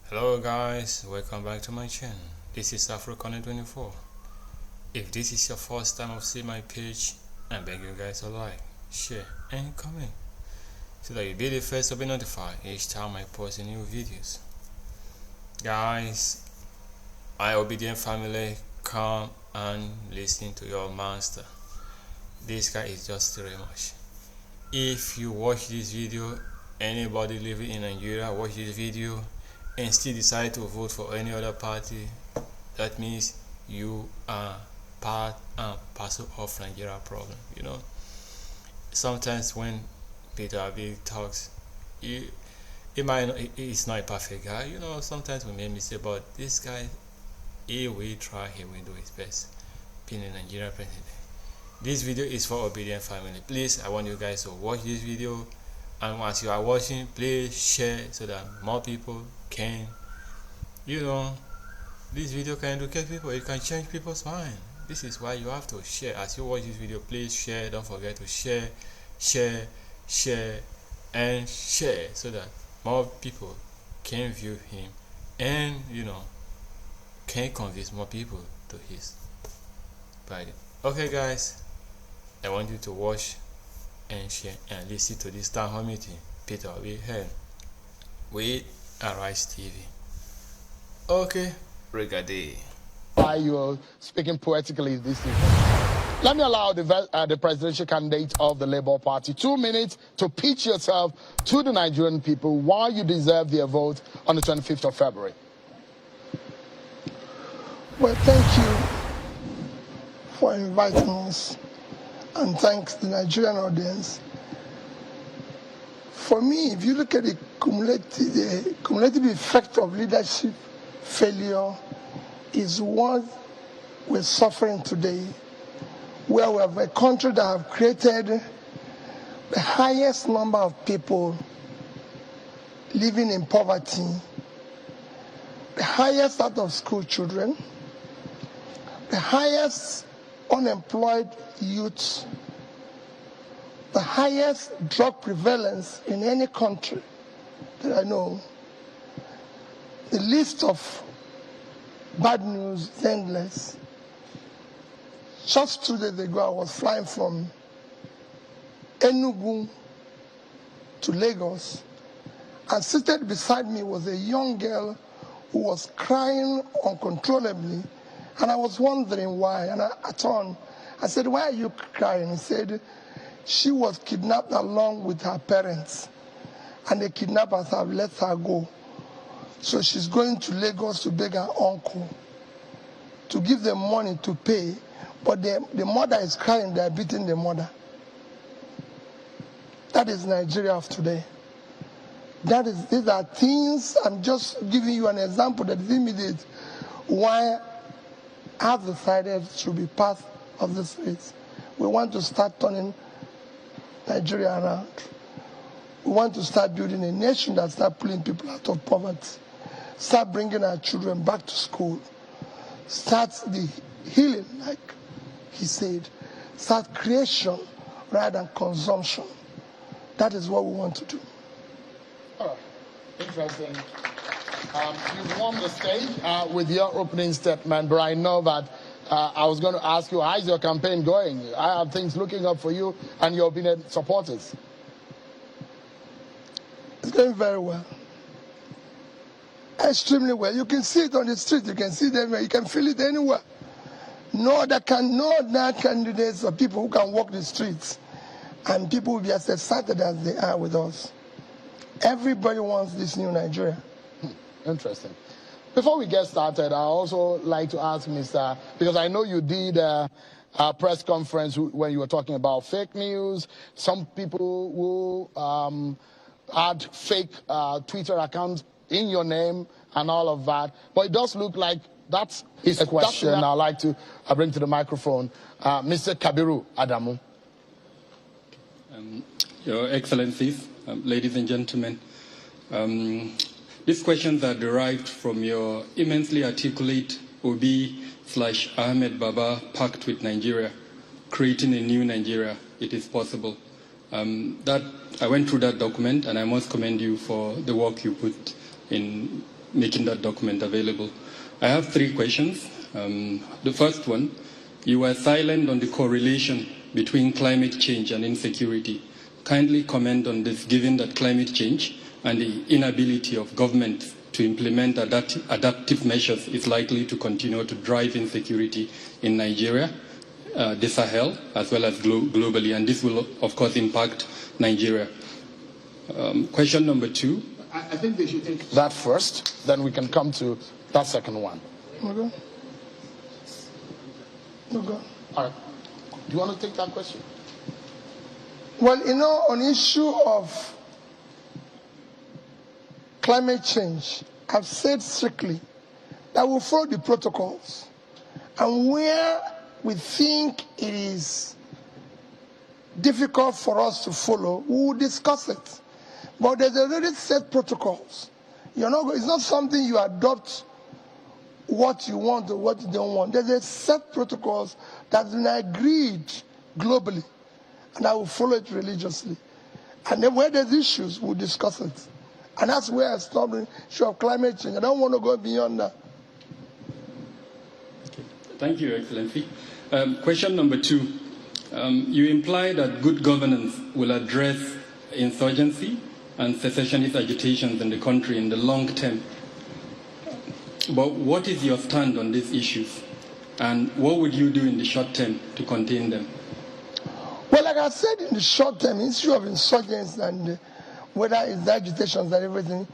Hello guys, welcome back to my channel. This is AfroConnect24. If this is your first time of seeing my page, I beg you guys to like, share and comment so that you'll be the first to be notified each time I post new videos. Guys, my obedient family, come and listen to your master. This guy is just too much. If you watch this video, anybody living in Nigeria watch this video and still decide to vote for any other party, that means you are part and parcel of Nigeria problem. You know, sometimes when Peter Obi talks, he's not a perfect guy. You know, sometimes we make mistakes, but this guy, he will try, he will do his best being a Nigerian president. This video is for obedient family. Please, I want you guys to watch this video, and once you are watching, please share so that more people can, you know, this video can educate people. It can change people's mind. This is why you have to share. As you watch this video, please share. Don't forget to share and share so that more people can view him and, you know, can convince more people to his party. Okay guys, I want you to watch and share and listen to this town hall meeting Peter Obi held with Arise TV. Okay, regarding why you're speaking poetically this evening. Let me allow the presidential candidate of the Labour Party 2 minutes to pitch yourself to the Nigerian people why you deserve their vote on the 25th of February. Well, thank you for inviting us, and thanks the Nigerian audience. For me, if you look at the cumulative effect of leadership failure is what we're suffering today, where we have a country that have created the highest number of people living in poverty, the highest out of school children, the highest unemployed youth, the highest drug prevalence in any country that I know. The list of bad news is endless. Just 2 days ago, I was flying from Enugu to Lagos, and seated beside me was a young girl who was crying uncontrollably, and I was wondering why. And I turned, I said, "Why are you crying?" He said, she was kidnapped along with her parents, and the kidnappers have let her go. So she's going to Lagos to beg her uncle to give them money to pay, but the mother is crying, they're beating the mother. That is Nigeria of today. These are things, I'm just giving you an example that is immediate why I've decided to be part of this race. We want to start turning Nigeria around. We want to start building a nation that starts pulling people out of poverty, start bringing our children back to school, start the healing, like he said, start creation rather than consumption. That is what we want to do. Oh, interesting. You've won the stage with your opening statement, but I know that I was going to ask you, how's your campaign going? I have things looking up for you and your opinion supporters. It's going very well. Extremely well. You can see it on the street. You can see them. You can feel it anywhere. No other candidates or people who can walk the streets, and people will be as excited as they are with us. Everybody wants this new Nigeria. Interesting. Before we get started, I also like to ask Mr. because I know you did a press conference when you were talking about fake news. Some people who had fake Twitter accounts in your name and all of that. But it does look like that's his question. I'd like to bring to the microphone Mr. Kabiru Adamu. Your Excellencies, ladies and gentlemen, these questions are derived from your immensely articulate Obi/Ahmed Baba pact with Nigeria, creating a new Nigeria. It is possible. That I went through that document, and I must commend you for the work you put in making that document available. I have 3 questions. The first one, you were silent on the correlation between climate change and insecurity. Kindly comment on this, given that climate change and the inability of government to implement adaptive measures is likely to continue to drive insecurity in Nigeria, the Sahel, as well as globally, and this will, of course, impact Nigeria. Question number 2. I think they should take that first, then we can come to that second one. Okay. Okay. All right. Do you want to take that question? Well, on issue of climate change, I've said strictly that we'll follow the protocols. And where we think it is difficult for us to follow, we will discuss it. But there's already set protocols. It's not something you adopt what you want or what you don't want. There's a set protocols that's been agreed globally, and I will follow it religiously. And then where there's issues, we'll discuss it. And that's where I stop the issue of climate change. I don't want to go beyond that. Okay. Thank you, Excellency. Question number 2. You imply that good governance will address insurgency and secessionist agitations in the country in the long term. But what is your stand on these issues? And what would you do in the short term to contain them? Well, like I said, in the short term, the issue of insurgents and whether it's agitations and everything,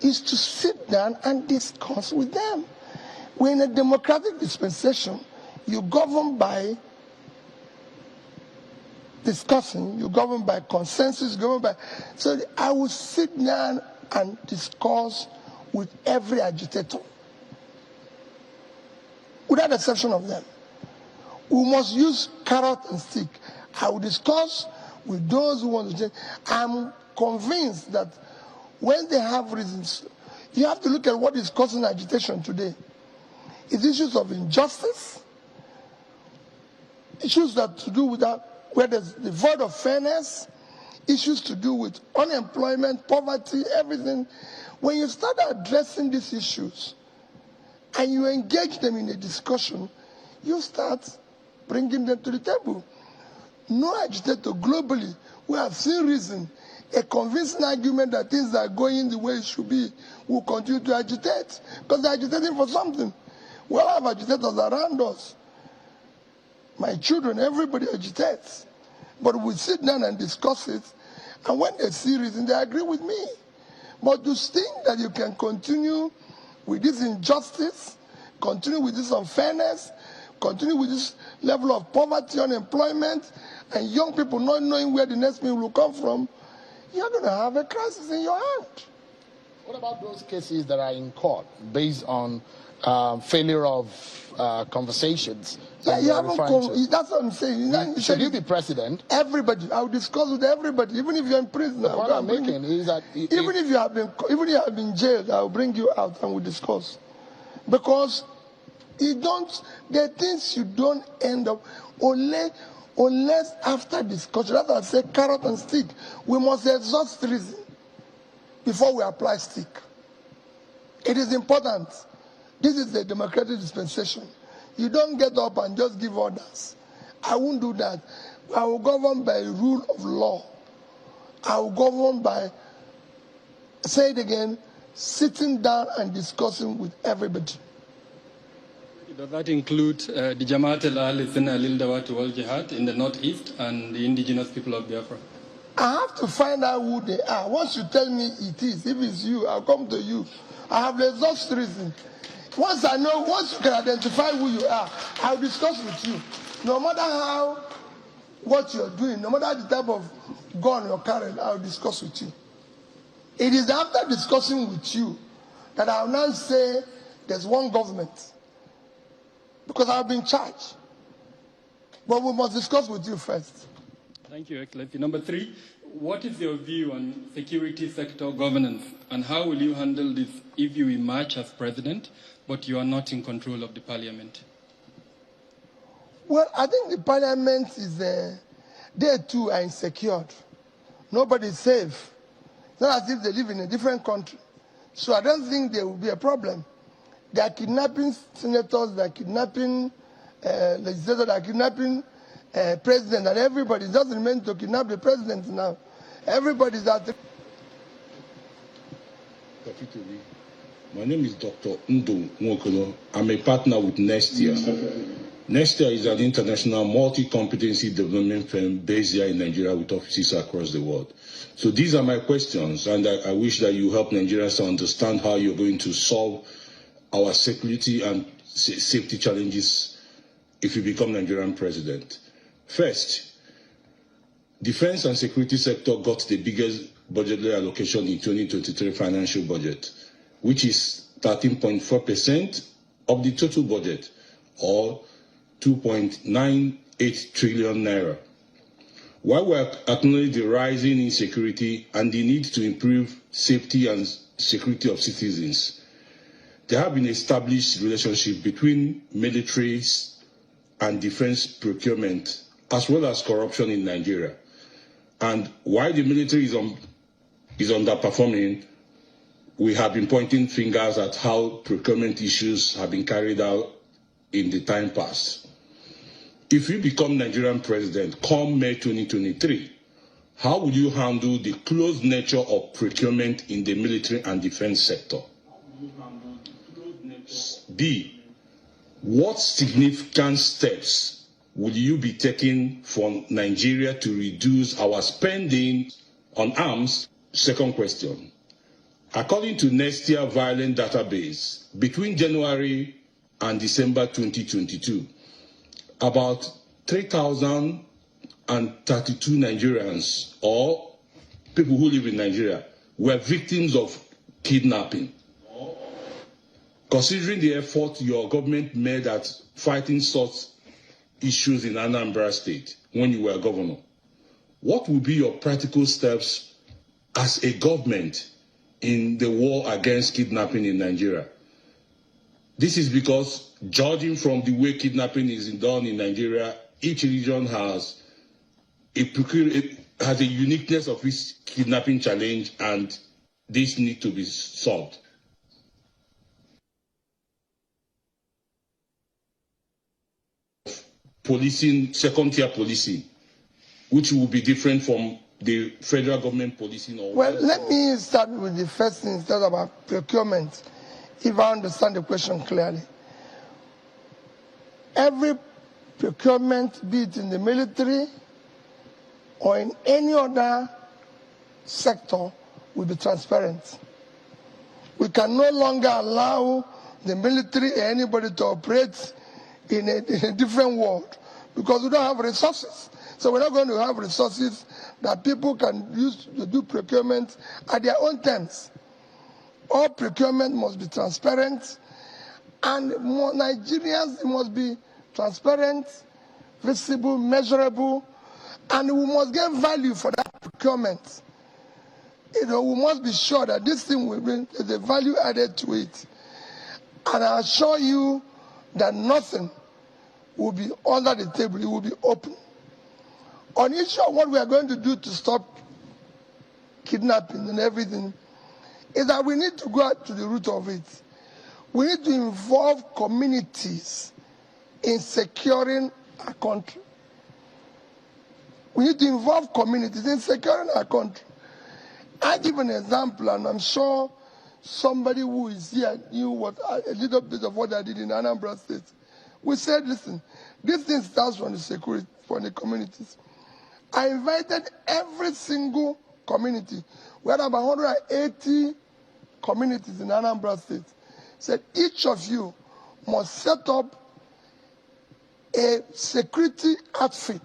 is to sit down and discuss with them. We're in a democratic dispensation. You govern by discussing, you govern by consensus, you govern by... So I will sit down and discuss with every agitator, without exception of them. We must use carrot and stick. I will discuss with those who want to change. I'm convinced that when they have reasons, you have to look at what is causing agitation today. It's issues of injustice, issues that to do with that, where there's the void of fairness, issues to do with unemployment, poverty, everything. When you start addressing these issues and you engage them in a discussion, you start bringing them to the table. No agitator globally, we have seen reason, a convincing argument that things are going the way it should be, will continue to agitate, because they're agitating for something. We all have agitators around us. My children, everybody agitates. But we sit down and discuss it, and when they see reason, they agree with me. But to think that you can continue with this injustice, continue with this unfairness, continue with this level of poverty, unemployment, and young people not knowing where the next meal will come from, you're going to have a crisis in your hand. What about those cases that are in court based on failure of conversations? Yeah, you haven't that's what I'm saying. Should you be president? Everybody. I'll discuss with everybody, even if you're in prison. The point I'm making is that even if you have been jailed, I'll bring you out and we'll discuss. Because there are things you don't end up unless after discussion. That's why I say carrot and stick. We must exhaust reason before we apply stick. It is important. This is a democratic dispensation. You don't get up and just give orders. I won't do that. I will govern by rule of law. I will govern by, say it again, sitting down and discussing with everybody. Does that include the Jamaat al-Ahli Lil-Dawati wal-Jihad in the northeast and the indigenous people of Biafra? I have to find out who they are. Once you tell me it is, if it's you, I'll come to you. I have the exhaust reason. Once you can identify who you are, I'll discuss with you. No matter what you're doing, no matter the type of gun you're carrying, I'll discuss with you. It is after discussing with you that I'll now say there's one government. Because I've been charged. But we must discuss with you first. Thank you, Excellency. Number 3, what is your view on security sector governance, and how will you handle this if you emerge as president, but you are not in control of the parliament? Well, I think the parliament is they too are insecure. Nobody's safe. It's not as if they live in a different country. So I don't think there will be a problem. They are kidnapping senators, they are kidnapping legislators, they are kidnapping president, and everybody. It doesn't mean to kidnap the president now. Everybody's out there. My name is Dr. Ndo Nwokono. I'm a partner with Nestia. Nestia is an international multi-competency development firm based here in Nigeria with offices across the world. So these are my questions, and I wish that you help Nigerians to understand how you're going to solve our security and safety challenges if you become Nigerian president. First, defense and security sector got the biggest budgetary allocation in 2023 financial budget, which is 13.4% of the total budget, or 2.98 trillion naira. While we acknowledge the rising insecurity and the need to improve safety and security of citizens, there have been established relationships between militaries and defense procurement, as well as corruption in Nigeria. And while the military is underperforming, we have been pointing fingers at how procurement issues have been carried out in the time past. If you become Nigerian president come May 2023, how will you handle the close nature of procurement in the military and defense sector? B, what significant steps will you be taking for Nigeria to reduce our spending on arms? Second question. According to Nestia Violent Database, between January and December 2022, about 3,032 Nigerians, or people who live in Nigeria, were victims of kidnapping. Considering the effort your government made at fighting such issues in Anambra State when you were governor, what will be your practical steps as a government in the war against kidnapping in Nigeria? This is because, judging from the way kidnapping is done in Nigeria, each region has a uniqueness of its kidnapping challenge, and this needs to be solved. Policing, second-tier policing, which will be different from the federal government policing. Well, let me start with the first thing, instead about procurement, if I understand the question clearly. Every procurement, be it in the military or in any other sector, will be transparent. We can no longer allow the military or anybody to operate in a different world because we don't have resources. So we're not going to have resources that people can use to do procurement at their own terms. All procurement must be transparent, and Nigerians must be transparent, visible, measurable, and we must get value for that procurement. We must be sure that this thing will bring the value added to it. And I assure you that nothing will be under the table, it will be open. On the issue of what we are going to do to stop kidnapping and everything, is that we need to go out to the root of it. We need to involve communities in securing our country. We need to involve communities in securing our country. I give an example, and I'm sure somebody who is here knew a little bit of what I did in Anambra State. We said, listen, this thing starts from the security, from the communities. I invited every single community. We had about 180 communities in Anambra State. Said each of you must set up a security outfit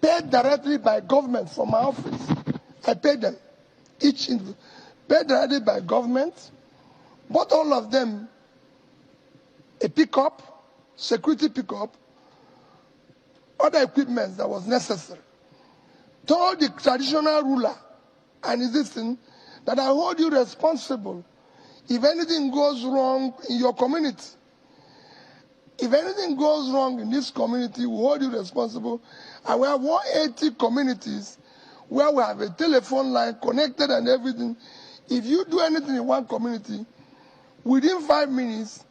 paid directly by government from my office. I paid them, each individual, paid directly by government, bought all of them a pickup, security pickup, other equipment that was necessary. Told the traditional ruler and his thing that I hold you responsible if anything goes wrong in your community. If anything goes wrong in this community, we hold you responsible. And we have 180 communities where we have a telephone line connected and everything. If you do anything in one community, within 5 minutes,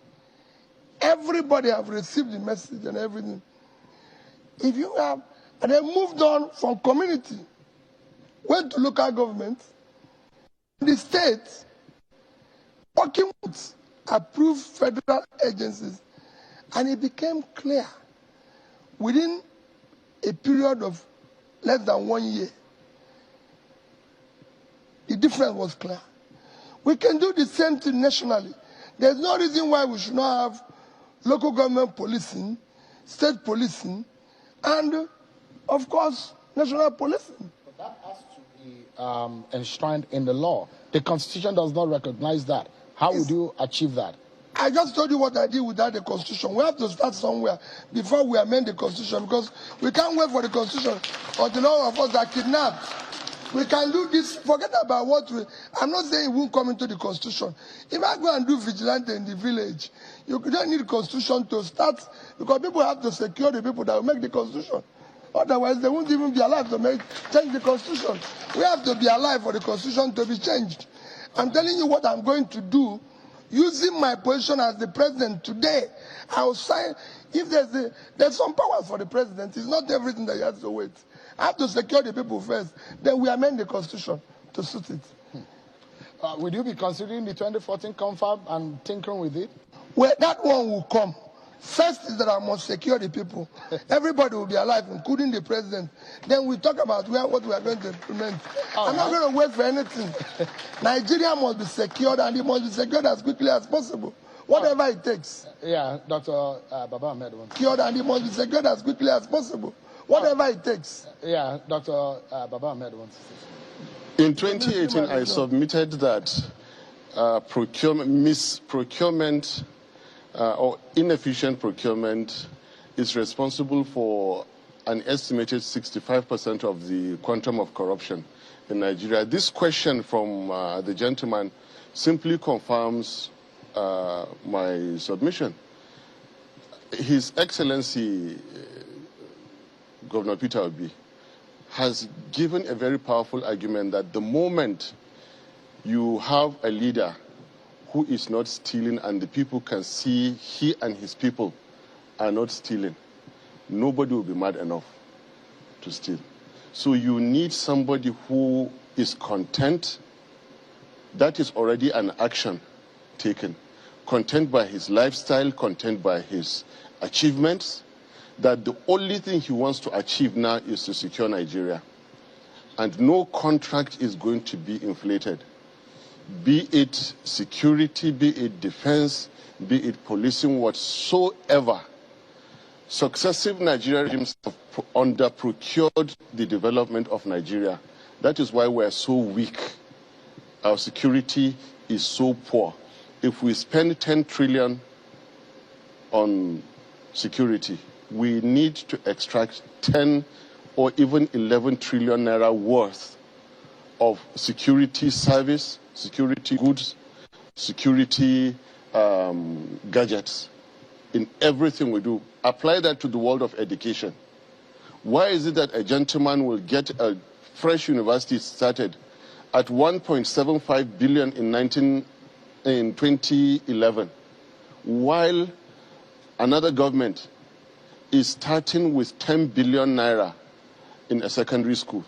everybody have received the message and everything. If you have, and then moved on from community, went to local government, the state, working with approved federal agencies, and it became clear within a period of less than 1 year. The difference was clear. We can do the same thing nationally. There's no reason why we should not have local government policing, state policing, and, of course, national policing. But that has to be enshrined in the law. The Constitution does not recognize that. How would you achieve that? I just told you what I did without the Constitution. We have to start somewhere before we amend the Constitution, because we can't wait for the Constitution until all of us are kidnapped. We can do this. Forget about what we... I'm not saying it won't come into the Constitution. If I go and do vigilante in the village, you don't need the Constitution to start, because people have to secure the people that will make the Constitution. Otherwise, they won't even be alive to change the Constitution. We have to be alive for the Constitution to be changed. I'm telling you what I'm going to do. Using my position as the president today, I will sign. If there's some powers for the president, it's not everything that he has to wait. I have to secure the people first. Then we amend the Constitution to suit it. Would you be considering the 2014 confab and tinkering with it? Well, that one will come. First is that I must secure the people. Everybody will be alive, including the president. Then we talk about what we are going to implement. I'm not going to wait for anything. Nigeria must be secured, and it must be secured as quickly as possible. Whatever it takes. Yeah, Dr. Baba Ahmed wants. Secured, and it must be secured as quickly as possible. Whatever it takes. Yeah, Dr. Baba Ahmed wants. In 2018, I submitted that misprocurement or inefficient procurement is responsible for an estimated 65% of the quantum of corruption in Nigeria. This question from the gentleman simply confirms my submission. His Excellency, Governor Peter Obi, has given a very powerful argument that the moment you have a leader who is not stealing and the people can see he and his people are not stealing, nobody will be mad enough to steal. So you need somebody who is content. That is already an action taken. Content by his lifestyle, content by his achievements, that the only thing he wants to achieve now is to secure Nigeria. And no contract is going to be inflated. Be it security, be it defense, be it policing, whatsoever. Successive Nigerian regimes have under-procured the development of Nigeria. That is why we're so weak. Our security is so poor. If we spend 10 trillion on security, we need to extract 10 or even 11 trillion naira worth of security service, security goods, security gadgets in everything we do. Apply that to the world of education. Why is it that a gentleman will get a fresh university started at 1.75 billion in 2011, while another government is starting with 10 billion naira in a secondary school?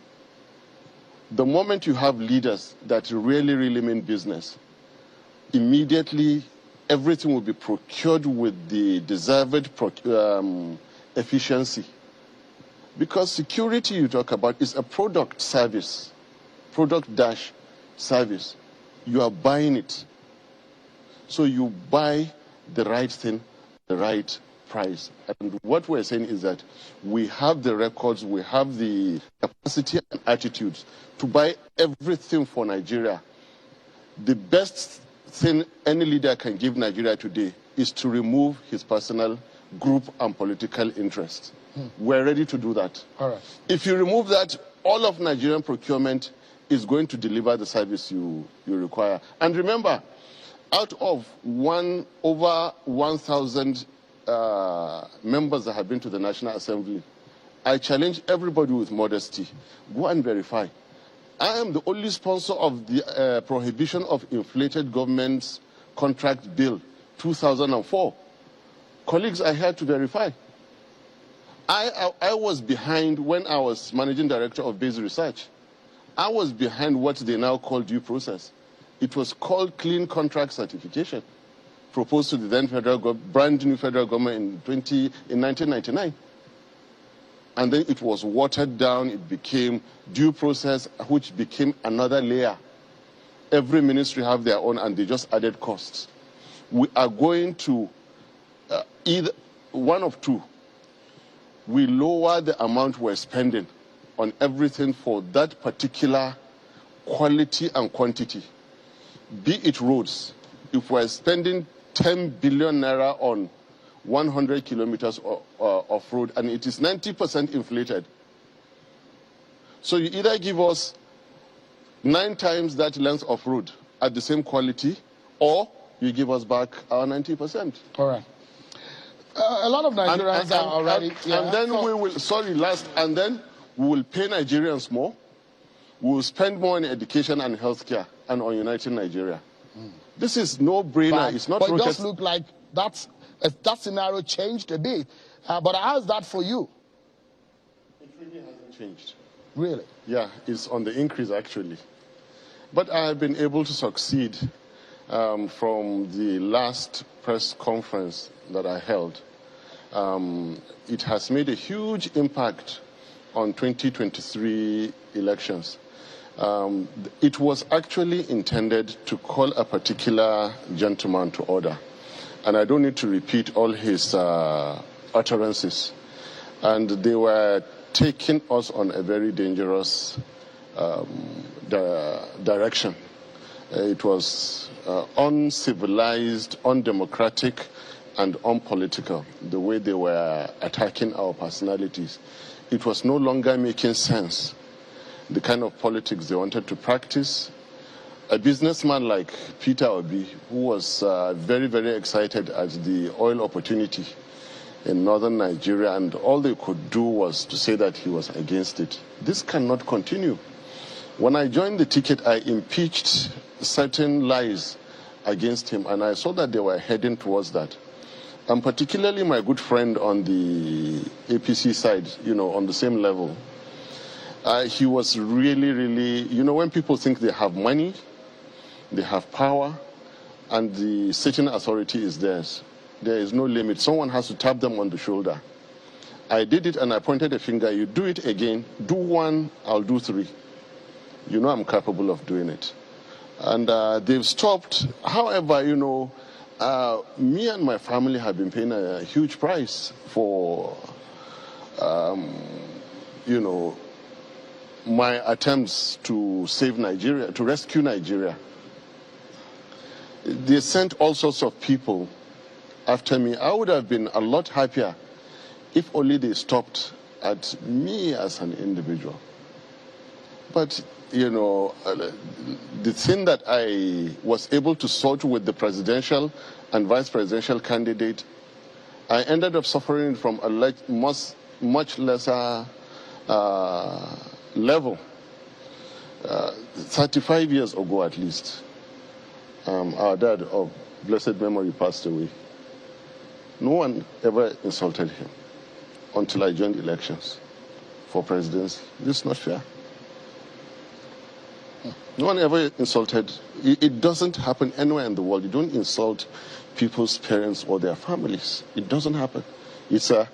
The moment you have leaders that really, really mean business, immediately everything will be procured with the deserved efficiency. Because security you talk about is a product service, product-service. You are buying it. So you buy the right thing, the right price. And what we're saying is that we have the records, we have the capacity and attitudes to buy everything for Nigeria. The best thing any leader can give Nigeria today is to remove his personal, group and political interest. We're ready to do that. All right. If you remove that, all of Nigerian procurement is going to deliver the service you require. And remember, out of over 1,000 members that have been to the National Assembly, I challenge everybody with modesty. Go and verify. I am the only sponsor of the prohibition of inflated government's contract bill 2004. Colleagues are here to verify. I was behind when I was managing director of Base Research. I was behind what they now call due process. It was called clean contract certification, proposed to the then brand new federal government in 1999. And then it was watered down. It became due process, which became another layer. Every ministry have their own, and they just added costs. We are going to either one of two. We lower the amount we're spending on everything for that particular quality and quantity. Be it roads. If we're spending 10 billion naira on 100 kilometers of road, and it is 90% inflated. So you either give us 9 times that length of road at the same quality, or you give us back our 90%. All right. A lot of Nigerians are already... And then we will, and then we will pay Nigerians more. We will spend more on education and healthcare and on uniting Nigeria. This is no-brainer. It's not but it rocket. does look like that scenario changed a bit. But how's that for you? It really hasn't changed. Really? Yeah, it's on the increase, actually. But I have been able to succeed from the last press conference that I held. It has made a huge impact on 2023 elections. It was actually intended to call a particular gentleman to order. And I don't need to repeat all his utterances. And they were taking us on a very dangerous direction. It was uncivilized, undemocratic, and unpolitical, the way they were attacking our personalities. It was no longer making sense, the kind of politics they wanted to practice. A businessman like Peter Obi, who was very, very excited at the oil opportunity in northern Nigeria, and all they could do was to say that he was against it. This cannot continue. When I joined the ticket, I impeached certain lies against him, and I saw that they were heading towards that. And particularly my good friend on the APC side, on the same level, he was really, when people think they have money, they have power, and the sitting authority is theirs, there is no limit. Someone has to tap them on the shoulder. I did it and I pointed a finger. You do it again, do 1, I'll do 3. I'm capable of doing it. And they've stopped. However, me and my family have been paying a huge price for, my attempts to save Nigeria, to rescue Nigeria. They sent all sorts of people after me. I would have been a lot happier if only they stopped at me as an individual. But, the thing that I was able to sort with the presidential and vice presidential candidate, I ended up suffering from a much lesser level. 35 years ago, at least, our dad of blessed memory passed away. No one ever insulted him until I joined elections for presidency. This is not fair. No one ever insulted. It doesn't happen anywhere in the world. You don't insult people's parents or their families. It doesn't happen. It's a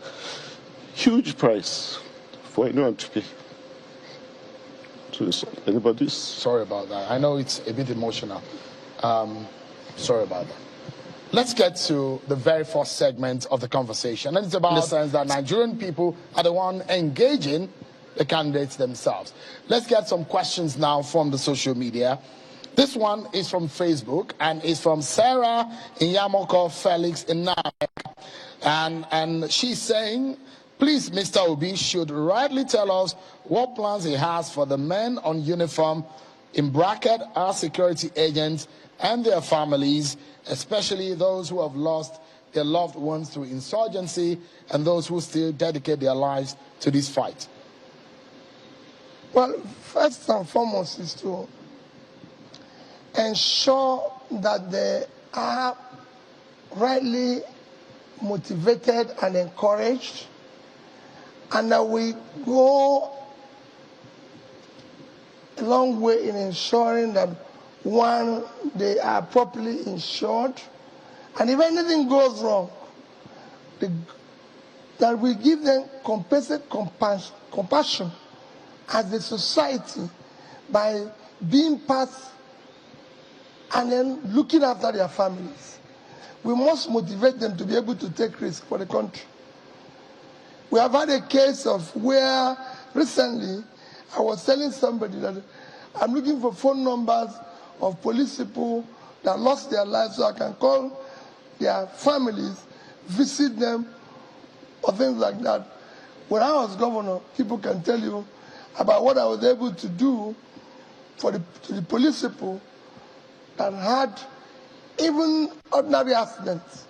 huge price for anyone to pay to insult anybody's. Sorry about that. I know it's a bit emotional. Sorry about that. Let's get to the very first segment of the conversation. And it's about that Nigerian people are the one engaging the candidates themselves. Let's get some questions now from the social media. This one is from Facebook and is from Sarah Inyamoko Felix Inaka. And she's saying, please, Mr. Obi should rightly tell us what plans he has for the men on uniform, in bracket, our security agents and their families, especially those who have lost their loved ones through insurgency and those who still dedicate their lives to this fight. Well, first and foremost is to ensure that they are rightly motivated and encouraged, and that we go a long way in ensuring that, one, they are properly insured, and if anything goes wrong, that we give them compassionate compassion as a society by being part and then looking after their families. We must motivate them to be able to take risks for the country. We have had a case of where recently I was telling somebody that I'm looking for phone numbers of police people that lost their lives so I can call their families, visit them, or things like that. When I was governor, people can tell you about what I was able to do for the police people that had even ordinary accidents.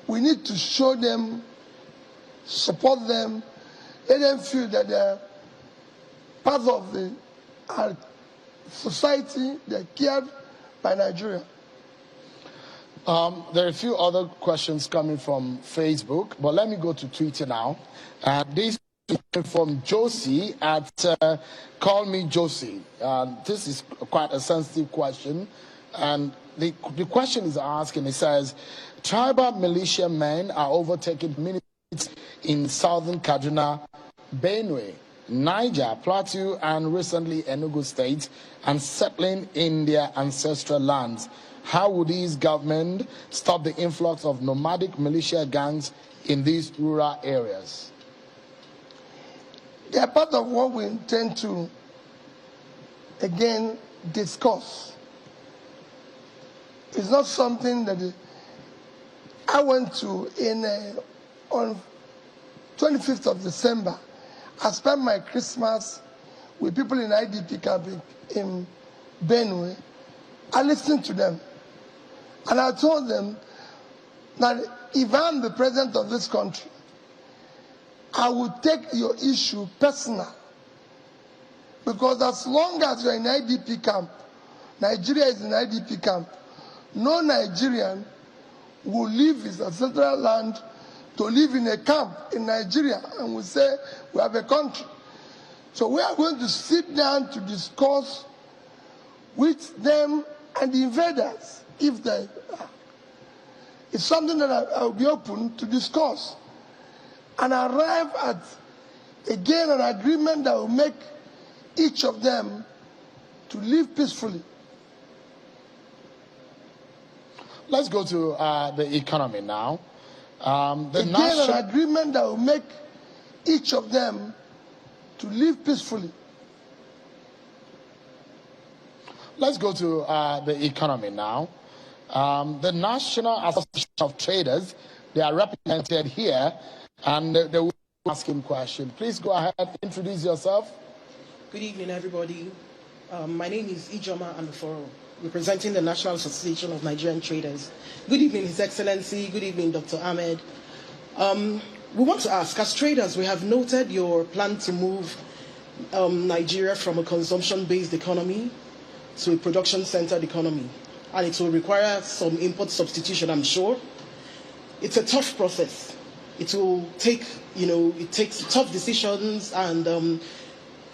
We need to show them, support them, let them feel that they're part of the society, they're cared by Nigeria. There are a few other questions coming from Facebook, but let me go to Twitter now. This is from Josie at Call Me Josie. This is quite a sensitive question, and the question is asking, it says, tribal militia men are overtaking militias in southern Kaduna, Benue, Niger, Plateau, and recently Enugu State, and settling in their ancestral lands. How would these government stop the influx of nomadic militia gangs in these rural areas? They are part of what we intend to, again, discuss. It's not something that I went to on 25th of December. I spent my Christmas with people in IDP camp in Benue. I listened to them. And I told them that if I'm the president of this country, I will take your issue personal. Because as long as you're in IDP camp, Nigeria is in IDP camp, no Nigerian will leave his ancestral land to live in a camp in Nigeria and will say, we have a country. So we are going to sit down to discuss with them and the invaders, if they are. It's something that I will be open to discuss and arrive at, again, an agreement that will make each of them to live peacefully. Let's go to the economy now. An agreement that will make each of them to live peacefully. Let's go to the economy now. The National Association of Traders, they are represented here, and they will ask him questions. Please go ahead, introduce yourself. Good evening, everybody. My name is Ijoma Anuforo, representing the National Association of Nigerian Traders. Good evening, His Excellency. Good evening, Dr. Ahmed. We want to ask, as traders, we have noted your plan to move Nigeria from a consumption-based economy to a production-centered economy. And it will require some import substitution, I'm sure. It's a tough process. It will take, it takes tough decisions and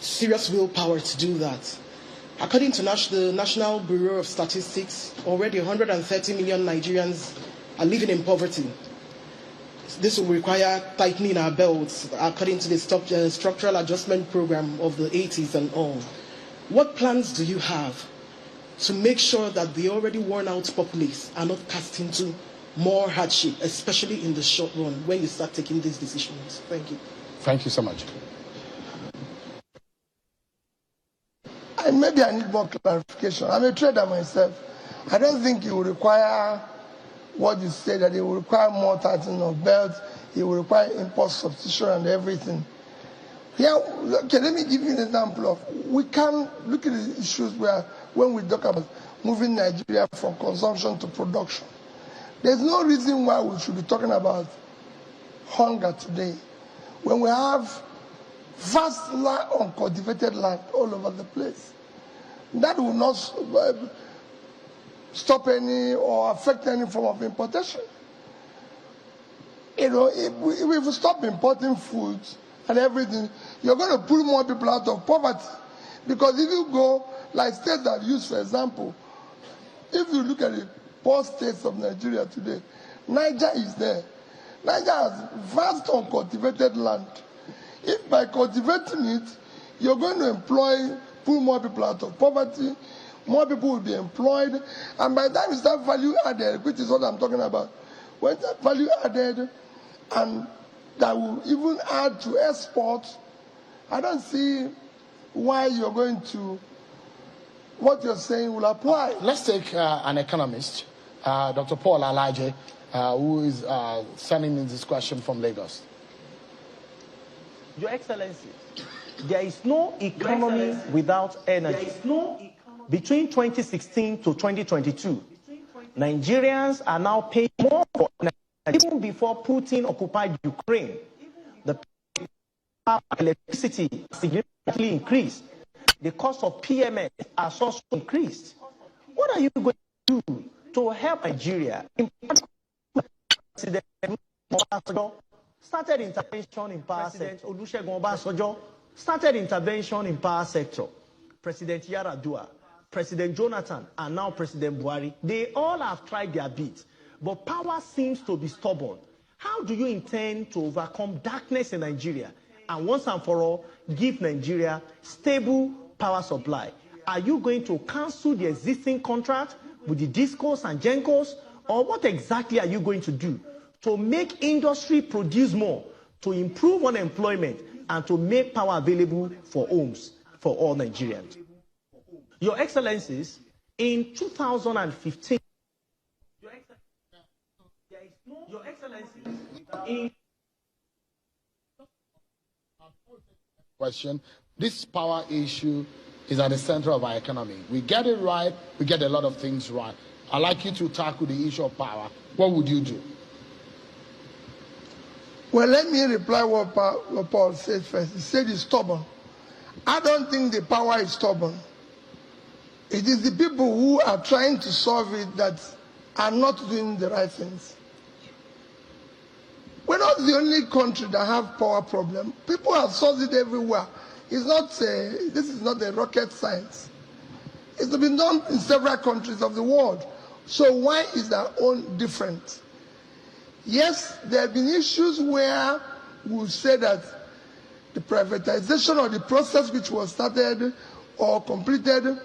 serious willpower to do that. According to the National Bureau of Statistics, already 130 million Nigerians are living in poverty. This will require tightening our belts according to the structural adjustment program of the 80s and all. What plans do you have to make sure that the already worn out populace are not cast into more hardship, especially in the short run when you start taking these decisions? Thank you. Thank you so much. Maybe I need more clarification. I'm a trader myself. I don't think it will require what you say, that it will require more tightening of belts, it will require import substitution and everything. Yeah, okay, let me give you an example of, we can look at the issues where, when we talk about moving Nigeria from consumption to production, there's no reason why we should be talking about hunger today when we have vast land, uncultivated land all over the place. That will not stop any or affect any form of importation. You know, if we stop importing foods and everything, you're going to pull more people out of poverty. Because if you go, like states that use, for example, if you look at the poor states of Nigeria today, Niger is there. Niger has vast uncultivated land. If by cultivating it, you're going to pull more people out of poverty, more people will be employed, and by the time you start value added, which is what I'm talking about, when that value added, and that will even add to exports, I don't see why you're going to, what you're saying will apply. Let's take an economist, Dr. Paul Alaje, who is sending in this question from Lagos. Your Excellency, there is no economy without energy. Between 2016 to 2022, Nigerians are now paying more for energy. Even before Putin occupied Ukraine, the electricity significantly increased. The cost of PMS has also increased. What are you going to do to help Nigeria? President Obasanjo started intervention in power sector. Olusegun Obasanjo started intervention in power sector. President Yar'Adua, President Jonathan, and now President Buhari, they all have tried their bit, but power seems to be stubborn. How do you intend to overcome darkness in Nigeria and once and for all give Nigeria stable power supply? Are you going to cancel the existing contract with the DISCOs and GENCOs, or what exactly are you going to do to make industry produce more, to improve unemployment, and to make power available for homes for all Nigerians? Your Excellencies, in 2015, Question. This power issue is at the center of our economy. We get it right, we get a lot of things right. I'd like you to tackle the issue of power. What would you do? Well, let me reply what Paul said first. He said it's stubborn. I don't think the power is stubborn. It is the people who are trying to solve it that are not doing the right things. We're not the only country that have power problem. People have solved it everywhere. It's not this is not a rocket science. It's been done in several countries of the world. So why is our own different? Yes, there have been issues where we say that the privatization or the process which was started or completed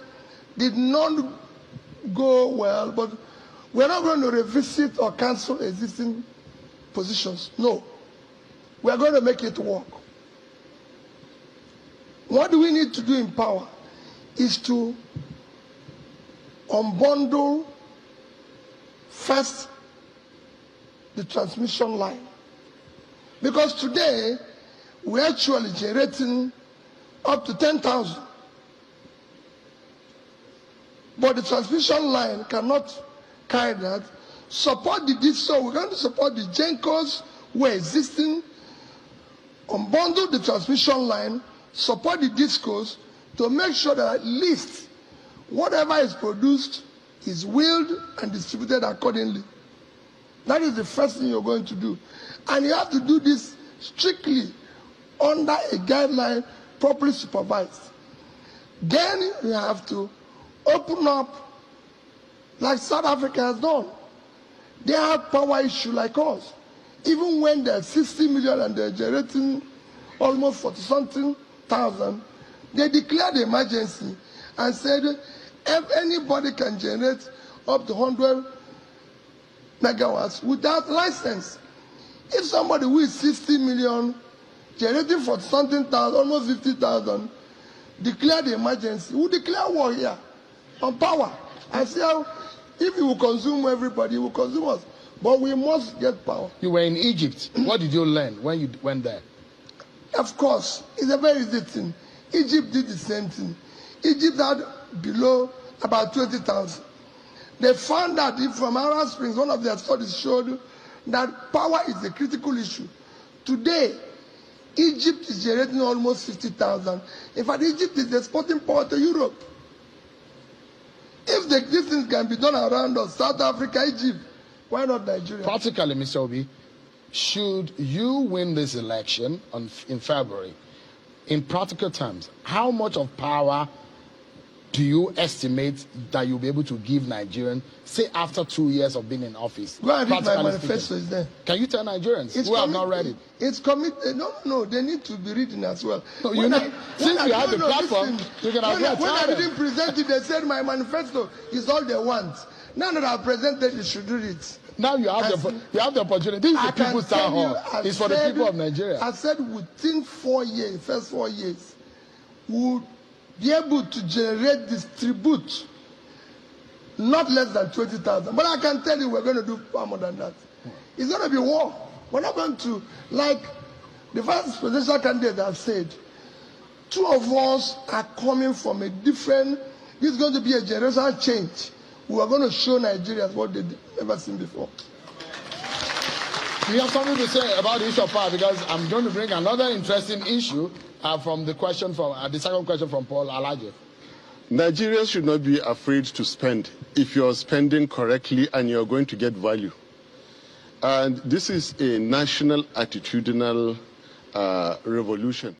did not go well, but we're not going to revisit or cancel existing positions. No. We are going to make it work. What do we need to do in power is to unbundle first the transmission line. Because today, we're actually generating up to 10,000. But the transmission line cannot carry that. Support the DISCO. We're going to support the GENCOs who are existing, unbundle the transmission line, support the DISCOs to make sure that at least whatever is produced is wheeled and distributed accordingly. That is the first thing you're going to do. And you have to do this strictly under a guideline properly supervised. Then you have to open up like South Africa has done. They have power issue like us. Even when there's 60 million and they're generating almost 40-something thousand, they declared the emergency and said if anybody can generate up to 100 megawatts without license. If somebody who is 60 million generating 40-something thousand, almost 50,000, declare the emergency, who declare war here on power? I say, if you will consume everybody, you will consume us. But we must get power. You were in Egypt. What did you learn when you went there? Of course, it's a very easy thing. Egypt did the same thing. Egypt had below about 20,000. They found that from Arab Springs, one of their studies showed that power is a critical issue. Today, Egypt is generating almost 50,000. In fact, Egypt is exporting power to Europe. If this thing can be done around us, South Africa, Egypt, why not Nigeria? Practically, Mr. Obi, should you win this election in February, in practical terms, how much of power do you estimate that you'll be able to give Nigerians, say after 2 years of being in office? Go and read my manifesto, is there. Can you tell Nigerians who have not read it? It's committed. No, they need to be reading as well. No, since you have the platform, you can have when I didn't present it, they said my manifesto is all they want. Now that I've presented, you should read it. Now you have the opportunity. This is the people's town hall. It's for the people of Nigeria. I said within 4 years, first 4 years, we'll be able to distribute not less than 20,000. But I can tell you we're going to do far more than that. It's going to be war. We're not going to, like the vice presidential candidate have said, 2 of us are coming from a different, this is going to be a generational change. We are going to show Nigerians what they've never seen before. You have something to say about the issue of power, because I'm going to bring another interesting issue from the second question from Paul Alaje. Nigerians should not be afraid to spend if you're spending correctly and you're going to get value. And this is a national attitudinal revolution.